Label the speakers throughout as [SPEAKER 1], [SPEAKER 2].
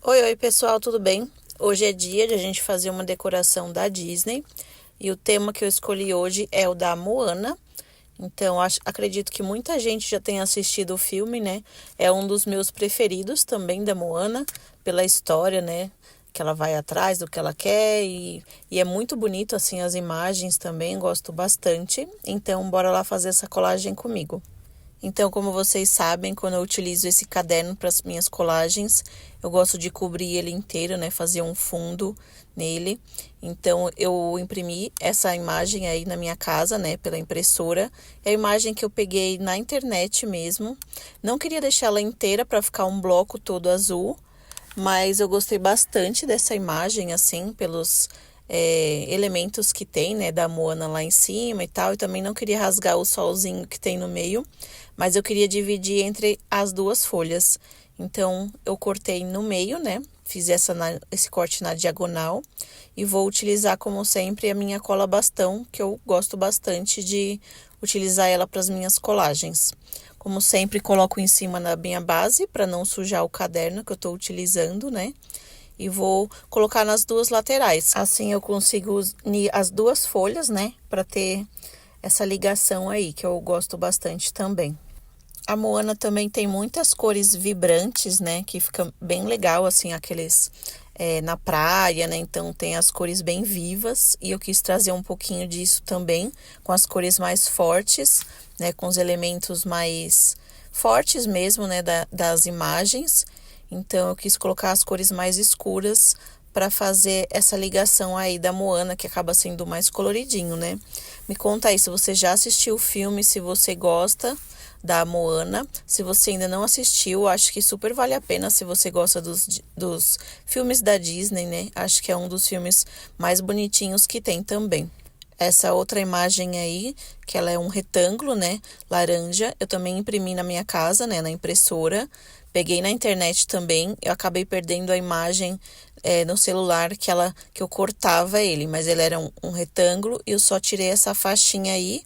[SPEAKER 1] Oi, pessoal, tudo bem? Hoje é dia de a gente fazer uma decoração da Disney e o tema que eu escolhi hoje é o da Moana. Então, acredito que muita gente já tenha assistido o filme, né? É um dos meus preferidos também da Moana, pela história, né? Que ela vai atrás do que ela quer e é muito bonito, assim, as imagens também, gosto bastante. Então, bora lá fazer essa colagem comigo. Então, como vocês sabem, quando eu utilizo esse caderno para as minhas colagens, eu gosto de cobrir ele inteiro, né? Fazer um fundo nele. Então, eu imprimi essa imagem aí na minha casa, né? Pela impressora. É a imagem que eu peguei na internet mesmo. Não queria deixar ela inteira para ficar um bloco todo azul, mas eu gostei bastante dessa imagem, assim, pelos elementos que tem, né, da Moana lá em cima e tal. E também não queria rasgar o solzinho que tem no meio, mas eu queria dividir entre as duas folhas. Então, eu cortei no meio, né, fiz esse corte na diagonal e vou utilizar, como sempre, a minha cola bastão, que eu gosto bastante de utilizar ela para as minhas colagens. Como sempre, coloco em cima na minha base para não sujar o caderno que eu estou utilizando, né? E vou colocar nas duas laterais. Assim eu consigo unir as duas folhas, né? Para ter essa ligação aí, que eu gosto bastante também. A Moana também tem muitas cores vibrantes, né? Que fica bem legal, assim, aqueles na praia, né? Então tem as cores bem vivas e eu quis trazer um pouquinho disso também, com as cores mais fortes, né? Com os elementos mais fortes mesmo, né? Das imagens. Então eu quis colocar as cores mais escuras para fazer essa ligação aí da Moana, que acaba sendo mais coloridinho, né? Me conta aí se você já assistiu o filme, se você gosta da Moana. Se você ainda não assistiu, acho que super vale a pena se você gosta dos filmes da Disney, né? Acho que é um dos filmes mais bonitinhos que tem também. Essa outra imagem aí, que ela é um retângulo, né, laranja, eu também imprimi na minha casa, né, na impressora. Peguei na internet também, eu acabei perdendo a imagem no celular que eu cortava ele, mas ele era um retângulo e eu só tirei essa faixinha aí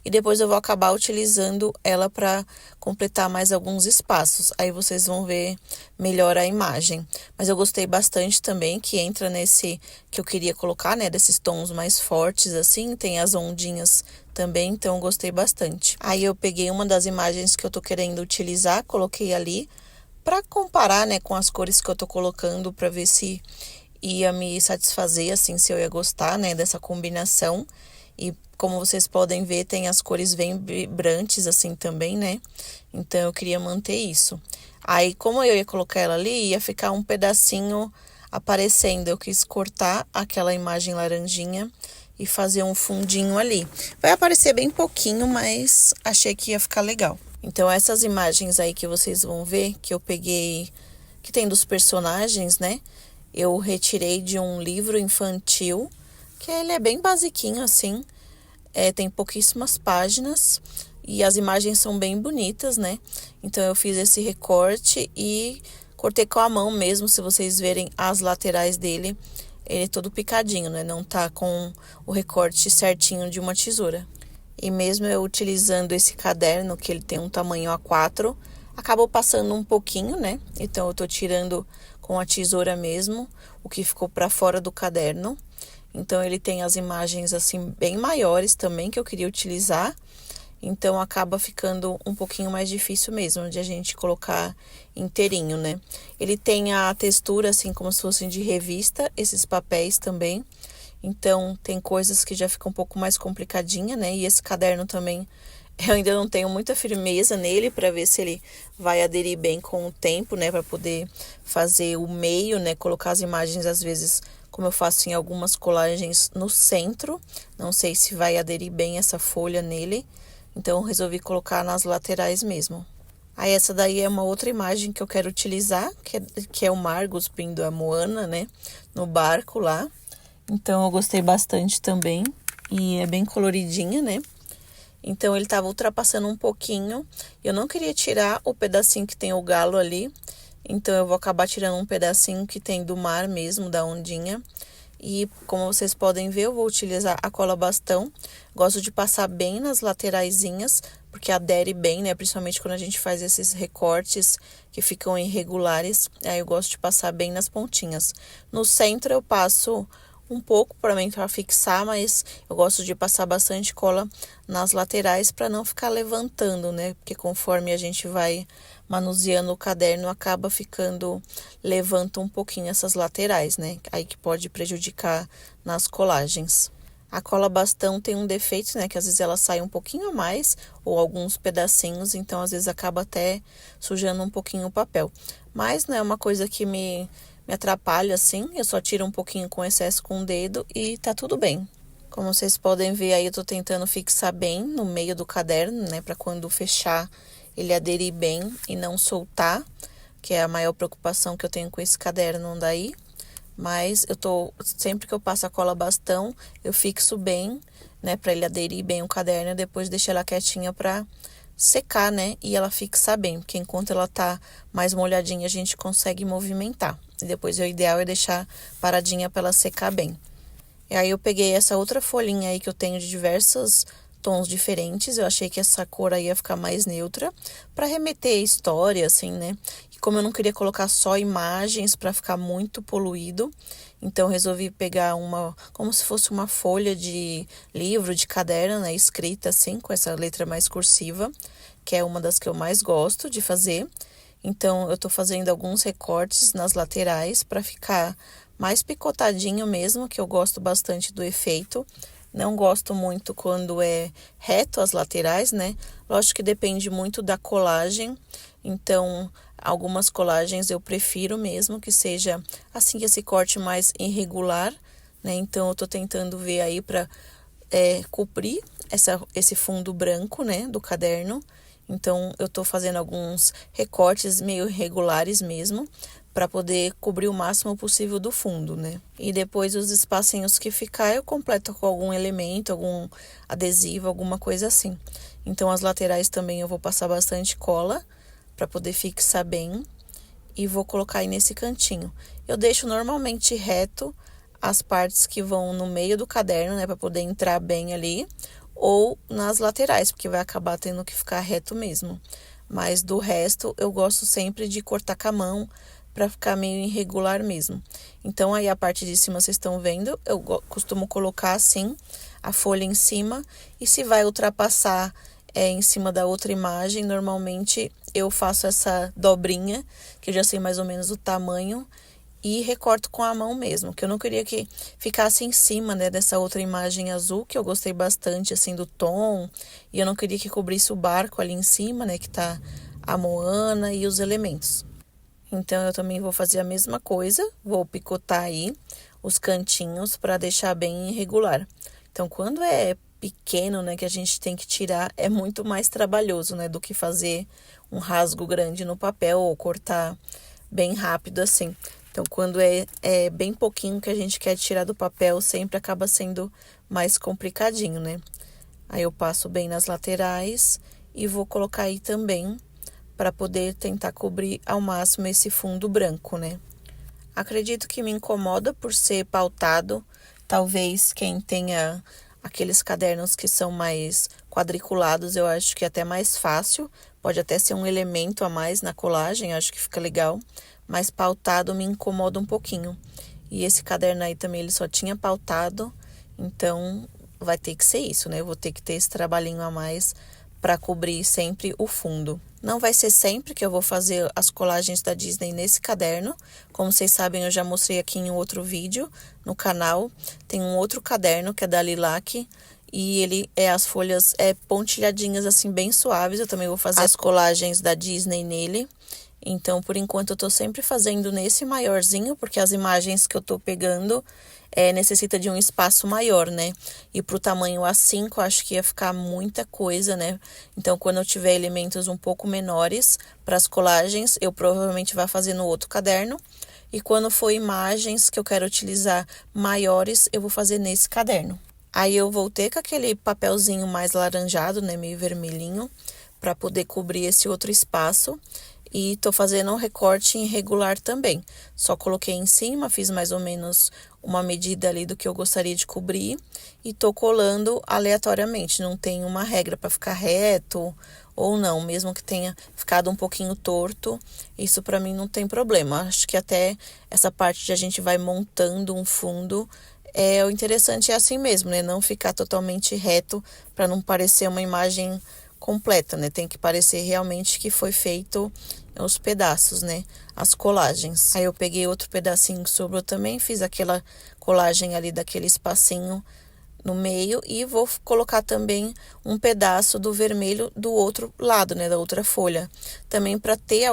[SPEAKER 1] e depois eu vou acabar utilizando ela para completar mais alguns espaços. Aí vocês vão ver melhor a imagem. Mas eu gostei bastante também que entra nesse que eu queria colocar, né, desses tons mais fortes assim, tem as ondinhas também, então eu gostei bastante. Aí eu peguei uma das imagens que eu tô querendo utilizar, coloquei ali para comparar, né, com as cores que eu tô colocando para ver se ia me satisfazer, assim, se eu ia gostar, né, dessa combinação. E como vocês podem ver, tem as cores bem vibrantes assim também, né? Então eu queria manter isso. Aí, como eu ia colocar ela ali, ia ficar um pedacinho aparecendo. Eu quis cortar aquela imagem laranjinha e fazer um fundinho ali. Vai aparecer bem pouquinho, mas achei que ia ficar legal. Então, essas imagens aí que vocês vão ver, que eu peguei, que tem dos personagens, né? Eu retirei de um livro infantil, que ele é bem basiquinho assim, tem pouquíssimas páginas e as imagens são bem bonitas, né? Então, eu fiz esse recorte e cortei com a mão mesmo, se vocês verem as laterais dele, ele é todo picadinho, né? Não tá com o recorte certinho de uma tesoura. E mesmo eu utilizando esse caderno, que ele tem um tamanho A4, acabou passando um pouquinho, né? Então eu tô tirando com a tesoura mesmo, o que ficou para fora do caderno. Então ele tem as imagens assim bem maiores também que eu queria utilizar. Então acaba ficando um pouquinho mais difícil mesmo de a gente colocar inteirinho, né? Ele tem a textura assim como se fossem de revista, esses papéis também. Então, tem coisas que já ficam um pouco mais complicadinha, né? E esse caderno também, eu ainda não tenho muita firmeza nele para ver se ele vai aderir bem com o tempo, né? Para poder fazer o meio, né? Colocar as imagens, às vezes, como eu faço em algumas colagens, no centro. Não sei se vai aderir bem essa folha nele. Então, eu resolvi colocar nas laterais mesmo. Aí, essa daí é uma outra imagem que eu quero utilizar, que é o mar cuspindo a Moana, né? No barco lá. Então eu gostei bastante também e é bem coloridinha, né? Então ele tava ultrapassando um pouquinho. Eu não queria tirar o pedacinho que tem o galo ali, então eu vou acabar tirando um pedacinho que tem do mar mesmo, da ondinha. E como vocês podem ver, eu vou utilizar a cola bastão. Gosto de passar bem nas lateraisinhas porque adere bem, né? Principalmente quando a gente faz esses recortes que ficam irregulares. Aí eu gosto de passar bem nas pontinhas. No centro eu passo um pouco para mim para fixar, mas eu gosto de passar bastante cola nas laterais para não ficar levantando, né? Porque conforme a gente vai manuseando o caderno, acaba ficando, levanta um pouquinho essas laterais, né? Aí que pode prejudicar nas colagens. A cola bastão tem um defeito, né? Que às vezes ela sai um pouquinho a mais, ou alguns pedacinhos, então às vezes acaba até sujando um pouquinho o papel. Mas não é uma coisa que me atrapalha, assim. Eu só tiro um pouquinho com excesso com o dedo e tá tudo bem. Como vocês podem ver aí, eu tô tentando fixar bem no meio do caderno, né? Pra quando fechar, ele aderir bem e não soltar, que é a maior preocupação que eu tenho com esse caderno daí. Mas sempre que eu passo a cola bastão, eu fixo bem, né, para ele aderir bem o caderno e depois deixo ela quietinha para secar, né, e ela fixar bem, porque enquanto ela tá mais molhadinha, a gente consegue movimentar. E depois o ideal é deixar paradinha para ela secar bem. E aí eu peguei essa outra folhinha aí que eu tenho de diversos tons diferentes. Eu achei que essa cor aí ia ficar mais neutra para remeter a história, assim, né? E como eu não queria colocar só imagens para ficar muito poluído, então eu resolvi pegar como se fosse uma folha de livro, de caderno, né? Escrita assim, com essa letra mais cursiva, que é uma das que eu mais gosto de fazer. Então eu tô fazendo alguns recortes nas laterais para ficar mais picotadinho mesmo, que eu gosto bastante do efeito. Não gosto muito quando é reto as laterais, né? Lógico que depende muito da colagem. Então, algumas colagens eu prefiro mesmo que seja assim, esse corte mais irregular, né? Então, eu tô tentando ver aí para cobrir esse fundo branco, né, do caderno. Então, eu tô fazendo alguns recortes meio irregulares mesmo, para poder cobrir o máximo possível do fundo, né? E depois os espacinhos que ficar, eu completo com algum elemento, algum adesivo, alguma coisa assim. Então, as laterais também eu vou passar bastante cola, para poder fixar bem. E vou colocar aí nesse cantinho. Eu deixo normalmente reto as partes que vão no meio do caderno, né? Para poder entrar bem ali. Ou nas laterais, porque vai acabar tendo que ficar reto mesmo. Mas do resto, eu gosto sempre de cortar com a mão, para ficar meio irregular mesmo. Então, aí a parte de cima, vocês estão vendo, eu costumo colocar assim, a folha em cima, e se vai ultrapassar em cima da outra imagem, normalmente eu faço essa dobrinha, que eu já sei mais ou menos o tamanho, e recorto com a mão mesmo, que eu não queria que ficasse em cima, né, dessa outra imagem azul, que eu gostei bastante, assim, do tom, e eu não queria que cobrisse o barco ali em cima, né, que tá a Moana e os elementos. Então, eu também vou fazer a mesma coisa, vou picotar aí os cantinhos para deixar bem irregular. Então, quando é pequeno, né, que a gente tem que tirar, é muito mais trabalhoso, né, do que fazer um rasgo grande no papel ou cortar bem rápido assim. Então, quando é bem pouquinho que a gente quer tirar do papel, sempre acaba sendo mais complicadinho, né? Aí eu passo bem nas laterais e vou colocar aí também para poder tentar cobrir ao máximo esse fundo branco, né? Acredito que me incomoda por ser pautado. Talvez quem tenha aqueles cadernos que são mais quadriculados, eu acho que é até mais fácil. Pode até ser um elemento a mais na colagem, acho que fica legal. Mas pautado me incomoda um pouquinho. E esse caderno aí também, ele só tinha pautado. Então, vai ter que ser isso, né? Eu vou ter que ter esse trabalhinho a mais para cobrir sempre o fundo. Não vai ser sempre que eu vou fazer as colagens da Disney nesse caderno. Como vocês sabem, eu já mostrei aqui em outro vídeo no canal. Tem um outro caderno que é da Lilac. E ele as folhas pontilhadinhas assim, bem suaves. Eu também vou fazer as colagens da Disney nele. Então, por enquanto, eu tô sempre fazendo nesse maiorzinho, porque as imagens que eu tô pegando necessita de um espaço maior, né? E pro tamanho A5, eu acho que ia ficar muita coisa, né? Então, quando eu tiver elementos um pouco menores para as colagens, eu provavelmente vou fazer no outro caderno. E quando for imagens que eu quero utilizar maiores, eu vou fazer nesse caderno. Aí eu voltei com aquele papelzinho mais laranjado, né? Meio vermelhinho, para poder cobrir esse outro espaço. E tô fazendo um recorte irregular também. Só coloquei em cima, fiz mais ou menos uma medida ali do que eu gostaria de cobrir e tô colando aleatoriamente. Não tem uma regra para ficar reto ou não, mesmo que tenha ficado um pouquinho torto, isso para mim não tem problema. Acho que até essa parte de a gente vai montando um fundo, o interessante é assim mesmo, né? Não ficar totalmente reto para não parecer uma imagem completa, né? Tem que parecer realmente que foi feito os pedaços, né? As colagens. Aí eu peguei outro pedacinho que sobrou também, fiz aquela colagem ali daquele espacinho no meio e vou colocar também um pedaço do vermelho do outro lado, né, da outra folha, também para ter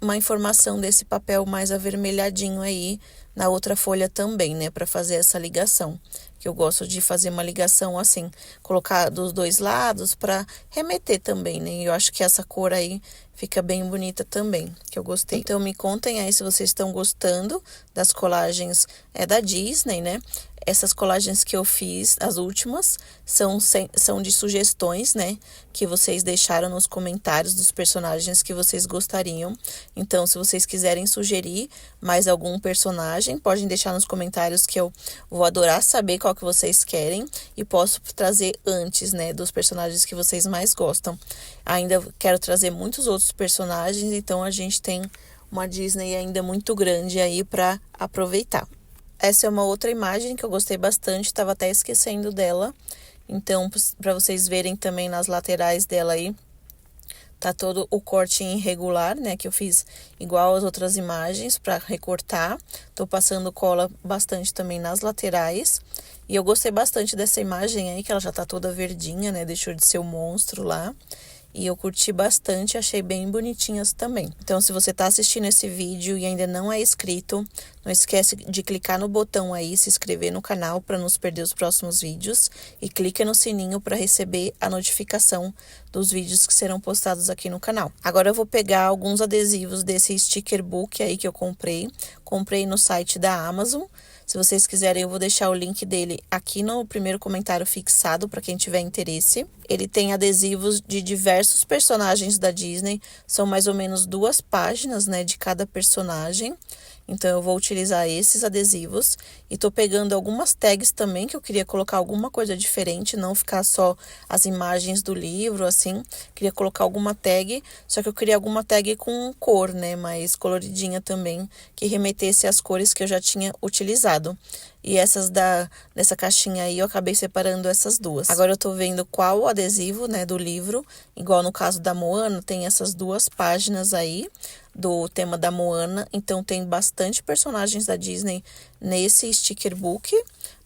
[SPEAKER 1] uma informação desse papel mais avermelhadinho aí na outra folha também, né, para fazer essa ligação. Que eu gosto de fazer uma ligação assim, colocar dos dois lados para remeter também, né? E eu acho que essa cor aí fica bem bonita também, que eu gostei. Então me contem aí se vocês estão gostando das colagens da Disney, né? Essas colagens que eu fiz, as últimas, são de sugestões, né? Que vocês deixaram nos comentários dos personagens que vocês gostariam. Então, se vocês quiserem sugerir mais algum personagem, podem deixar nos comentários que eu vou adorar saber qual que vocês querem. E posso trazer antes, né? Dos personagens que vocês mais gostam. Ainda quero trazer muitos outros personagens, então a gente tem uma Disney ainda muito grande aí para aproveitar. Essa é uma outra imagem que eu gostei bastante, estava até esquecendo dela. Então, para vocês verem também nas laterais dela aí, tá todo o corte irregular, né? Que eu fiz igual as outras imagens para recortar. Tô passando cola bastante também nas laterais. E eu gostei bastante dessa imagem aí, que ela já tá toda verdinha, né? Deixou de ser o monstro lá. E eu curti bastante, achei bem bonitinhas também. Então, se você está assistindo esse vídeo e ainda não é inscrito, não esquece de clicar no botão aí, se inscrever no canal para não perder os próximos vídeos. E clica no sininho para receber a notificação dos vídeos que serão postados aqui no canal. Agora eu vou pegar alguns adesivos desse sticker book aí que eu comprei. Comprei no site da Amazon. Se vocês quiserem, eu vou deixar o link dele aqui no primeiro comentário fixado para quem tiver interesse. Ele tem adesivos de diversos personagens da Disney, são mais ou menos 2 páginas, né, de cada personagem. Então, eu vou utilizar esses adesivos e tô pegando algumas tags também, que eu queria colocar alguma coisa diferente, não ficar só as imagens do livro, assim. Queria colocar alguma tag, só que eu queria alguma tag com cor, né, mais coloridinha também, que remetesse às cores que eu já tinha utilizado. E dessa caixinha aí, eu acabei separando essas duas. Agora eu tô vendo qual o adesivo, né, do livro. Igual no caso da Moana, tem essas 2 páginas aí do tema da Moana. Então, tem bastante personagens da Disney nesse sticker book,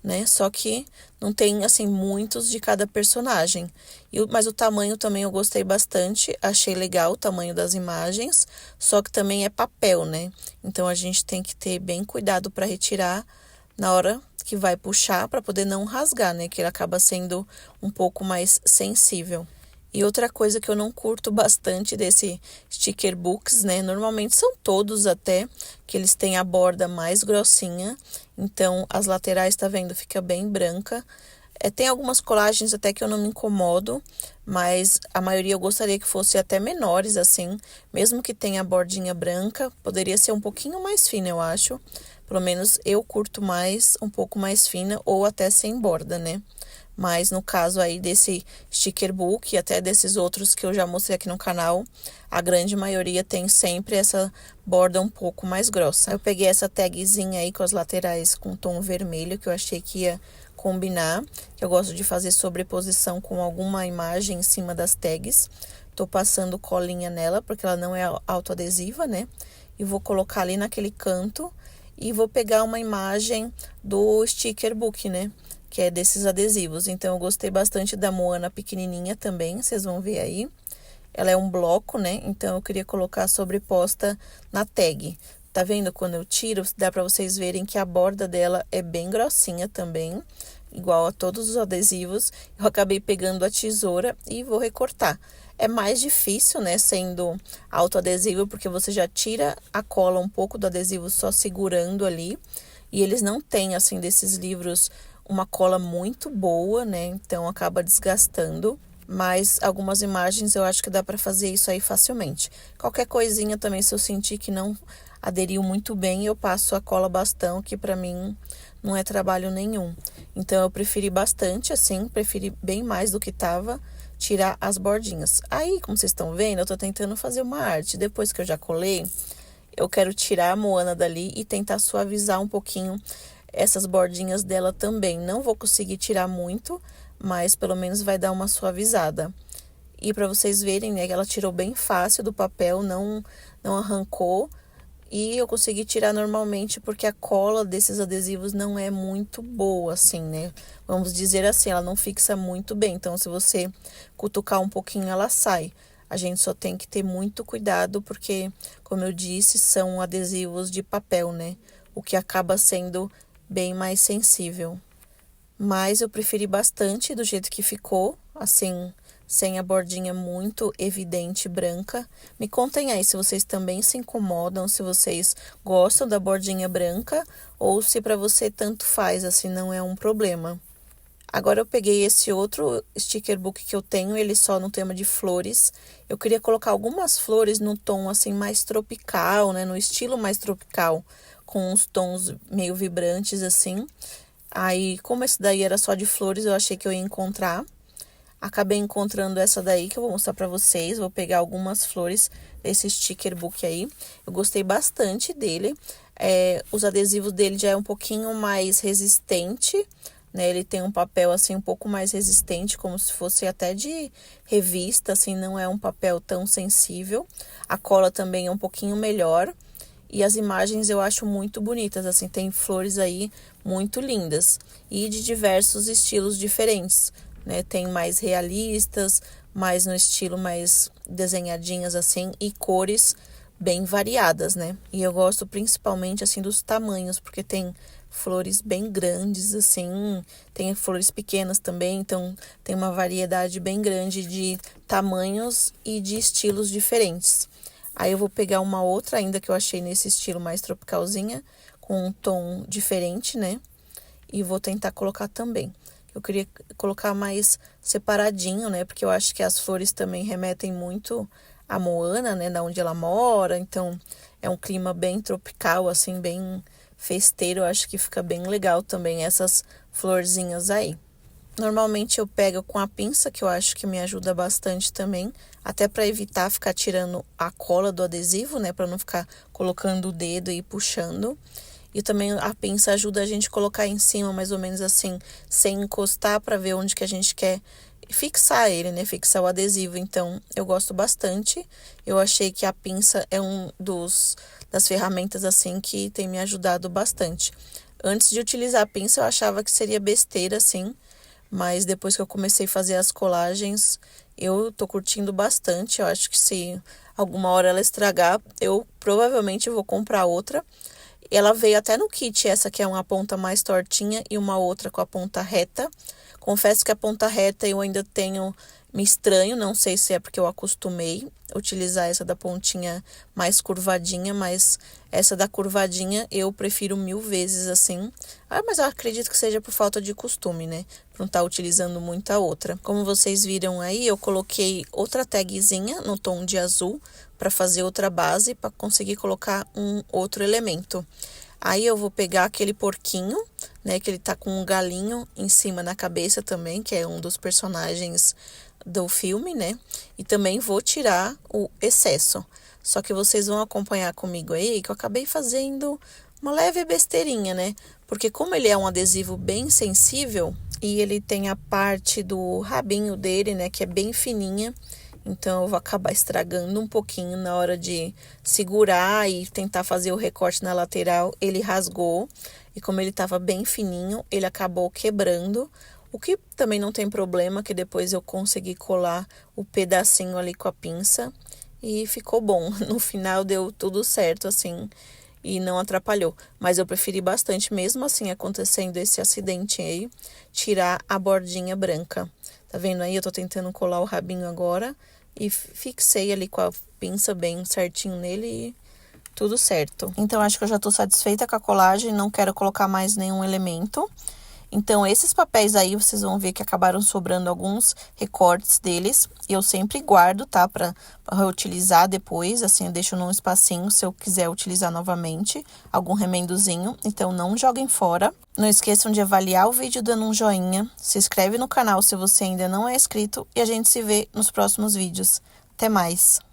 [SPEAKER 1] né? Só que não tem, assim, muitos de cada personagem. Mas o tamanho também eu gostei bastante. Achei legal o tamanho das imagens. Só que também é papel, né? Então, a gente tem que ter bem cuidado para retirar na hora que vai puxar, para poder não rasgar, né? Que ele acaba sendo um pouco mais sensível. E outra coisa que eu não curto bastante desse sticker books, né? Normalmente são todos até, que eles têm a borda mais grossinha. Então, as laterais, tá vendo? Fica bem branca. Tem algumas colagens até que eu não me incomodo, mas a maioria eu gostaria que fosse até menores, assim. Mesmo que tenha a bordinha branca, poderia ser um pouquinho mais fina, eu acho. Pelo menos eu curto mais, um pouco mais fina ou até sem borda, né? Mas no caso aí desse sticker book e até desses outros que eu já mostrei aqui no canal, a grande maioria tem sempre essa borda um pouco mais grossa. Eu peguei essa tagzinha aí com as laterais com tom vermelho, que eu achei que ia combinar. Que eu gosto de fazer sobreposição com alguma imagem em cima das tags. Tô passando colinha nela, porque ela não é autoadesiva, né? E vou colocar ali naquele canto. E vou pegar uma imagem do sticker book, né? Que é desses adesivos. Então, eu gostei bastante da Moana pequenininha também, vocês vão ver aí. Ela é um bloco, né? Então, eu queria colocar sobreposta na tag. Tá vendo? Quando eu tiro, dá pra vocês verem que a borda dela é bem grossinha também. Igual a todos os adesivos. Eu acabei pegando a tesoura e vou recortar. É mais difícil, né, sendo autoadesivo, porque você já tira a cola um pouco do adesivo só segurando ali. E eles não têm, assim, desses livros, uma cola muito boa, né, então acaba desgastando. mas algumas imagens eu acho que dá para fazer isso aí facilmente. Qualquer coisinha também, se eu sentir que não aderiu muito bem, eu passo a cola bastão, que para mim não é trabalho nenhum. Então eu preferi bastante assim, preferi bem mais do que tava, tirar as bordinhas. Aí, como vocês estão vendo, eu tô tentando fazer uma arte. Depois que eu já colei, eu quero tirar a Moana dali e tentar suavizar um pouquinho essas bordinhas dela também. Não vou conseguir tirar muito, mas pelo menos vai dar uma suavizada. E para vocês verem, né, que ela tirou bem fácil do papel, não arrancou. E eu consegui tirar normalmente porque a cola desses adesivos não é muito boa, assim, né? Vamos dizer assim, ela não fixa muito bem. Então, se você cutucar um pouquinho, ela sai. A gente só tem que ter muito cuidado porque, como eu disse, são adesivos de papel, né? O que acaba sendo bem mais sensível. Mas eu preferi bastante do jeito que ficou, assim, sem a bordinha muito evidente branca. Me contem aí se vocês também se incomodam, se vocês gostam da bordinha branca ou se para você tanto faz, assim, não é um problema. Agora eu peguei esse outro sticker book que eu tenho, ele só no tema de flores. Eu queria colocar algumas flores no tom assim mais tropical, né, no estilo mais tropical, com uns tons meio vibrantes assim. Aí, como esse daí era só de flores, eu achei que eu ia encontrar. Acabei encontrando essa daí que eu vou mostrar pra vocês. Vou pegar algumas flores desse sticker book aí. Eu gostei bastante dele. Os adesivos dele já é um pouquinho mais resistente, né? Ele tem um papel assim um pouco mais resistente, como se fosse até de revista, assim, não é um papel tão sensível. A cola também é um pouquinho melhor. E as imagens eu acho muito bonitas, assim, tem flores aí muito lindas. E de diversos estilos diferentes, né? Tem mais realistas, mais no estilo mais desenhadinhas, assim, e cores bem variadas, né? E eu gosto principalmente, assim, dos tamanhos, porque tem flores bem grandes, assim, tem flores pequenas também, então tem uma variedade bem grande de tamanhos e de estilos diferentes. Aí eu vou pegar uma outra ainda que eu achei nesse estilo mais tropicalzinha, com um tom diferente, né? E vou tentar colocar também. Eu queria colocar mais separadinho, né? Porque eu acho que as flores também remetem muito a Moana, né? Da onde ela mora. Então, é um clima bem tropical, assim, bem festeiro. Eu acho que fica bem legal também essas florzinhas aí. Normalmente eu pego com a pinça, que eu acho que me ajuda bastante também, até para evitar ficar tirando a cola do adesivo, né, para não ficar colocando o dedo e puxando. E também a pinça ajuda a gente a colocar em cima, mais ou menos assim, sem encostar, para ver onde que a gente quer fixar ele, né, fixar o adesivo. Então, eu gosto bastante. Eu achei que a pinça é das ferramentas assim que tem me ajudado bastante. Antes de utilizar a pinça, eu achava que seria besteira assim, mas depois que eu comecei a fazer as colagens, eu tô curtindo bastante. Eu acho que se alguma hora ela estragar, eu provavelmente vou comprar outra. Ela veio até no kit, essa que é uma ponta mais tortinha e uma outra com a ponta reta. Confesso que a ponta reta eu ainda me estranho, não sei se é porque eu acostumei utilizar essa da pontinha mais curvadinha, mas essa da curvadinha eu prefiro 1000 vezes assim. Mas eu acredito que seja por falta de costume, né? Por não estar utilizando muito a outra. Como vocês viram aí, eu coloquei outra tagzinha no tom de azul para fazer outra base, para conseguir colocar um outro elemento. Aí eu vou pegar aquele porquinho, né, que ele tá com um galinho em cima na cabeça também, que é um dos personagens do filme, né? E também vou tirar o excesso. Só que vocês vão acompanhar comigo aí, que eu acabei fazendo uma leve besteirinha, né? Porque como ele é um adesivo bem sensível e ele tem a parte do rabinho dele, né, que é bem fininha, então eu vou acabar estragando um pouquinho na hora de segurar e tentar fazer o recorte na lateral. Ele rasgou e como ele estava bem fininho, ele acabou quebrando. O que também não tem problema, que depois eu consegui colar o pedacinho ali com a pinça e ficou bom. No final deu tudo certo, assim, e não atrapalhou. Mas eu preferi bastante, mesmo assim, acontecendo esse acidente aí, tirar a bordinha branca. Tá vendo aí? Eu tô tentando colar o rabinho agora e fixei ali com a pinça bem certinho nele e tudo certo. Então, acho que eu já tô satisfeita com a colagem, não quero colocar mais nenhum elemento. Então, esses papéis aí, vocês vão ver que acabaram sobrando alguns recortes deles. E eu sempre guardo, tá? Pra reutilizar depois, assim, eu deixo num espacinho se eu quiser utilizar novamente algum remendozinho. Então, não joguem fora. Não esqueçam de avaliar o vídeo dando um joinha. Se inscreve no canal se você ainda não é inscrito. E a gente se vê nos próximos vídeos. Até mais!